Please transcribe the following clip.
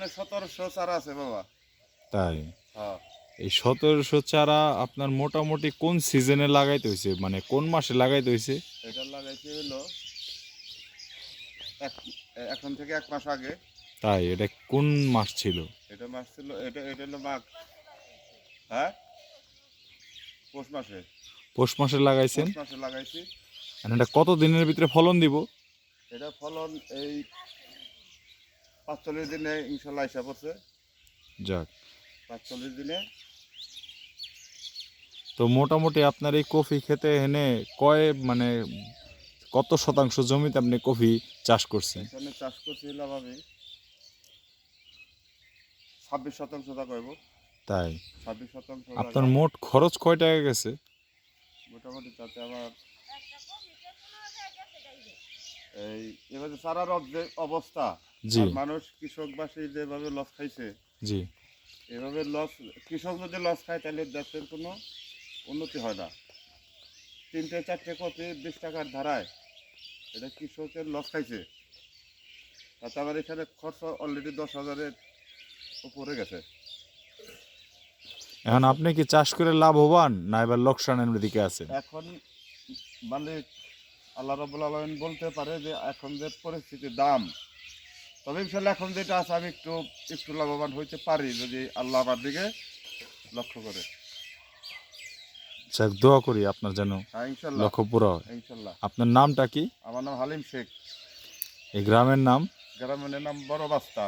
1700 চারা আছে বাবা। তাই হ্যাঁ, এই 1700 চারা আপনার মোটামুটি কোন সিজনে লাগাইতে হয়েছে, মানে কোন মাসে লাগাইতে হয়েছে? এটা লাগাইছি হলো এক এখন থেকে 1 মাস আগে। তাই এটা কোন মাস ছিল? এটা মাস ছিল, এটা হলো মাঘ। হ্যাঁ, পৌষ মাসে। পৌষ মাসে লাগাইছেন। পৌষ মাসে লাগাইছি। আর এটা কত দিনের ভিতরে ফলন দিব? এটা ফলন এই 45 দিনে ইনশাল্লাহ হিসাব হচ্ছে। যাক, 45 দিনে। তো মোটামুটি আপনার এই কফি খেতে এনে মানে কত শতাংশ জমিতে আপনি কফি চাষ করছেন? এখানে চাষ করছিলাম আমি 26% তা কইব। তাই 26% আপনার জায়গা মোট খরচ কয় টাকা গেছে? মোটামুটি তাতে আমার এই এবারে চারার যে অবস্থা, জি আর মানুষ কৃষকবাসী যেভাবে লস খাইছে, জি। এভাবে লস, কৃষক যদি লস খায় তাহলে দেশের কোনো উন্নতি হয় না। 3-4টে কপি 20 টাকার ধারায়, এটা কৃষকের লস খাইছে। তাতে আমার এখানে খরচ অলরেডি 10,000-এর উপরে গেছে। এখন আপনি কি চাষ করে লাভবান না এবার লোকসানের দিকে আছেন? এখন মালিক আল্লাহ রাব্বুল আলামিন বলতে পারে যে এখন যে পরিস্থিতি দাম, তবে ইনশাল্লাহ এখন যেটা আছে আমি একটু একটু লাভবান হইতে পারি যদি আল্লাহ আমার দিকে লক্ষ্য করে। যাক, দোয়া করি আপনার যেন হ্যাঁ ইনশাল্লাহ, লক্ষ্য পুরো হয়। ইনশাল্লাহ। আপনার নামটা কি? আমার নাম হালিম শেখ। এই গ্রামের নাম? গ্রামের নাম বড় বাস্তা।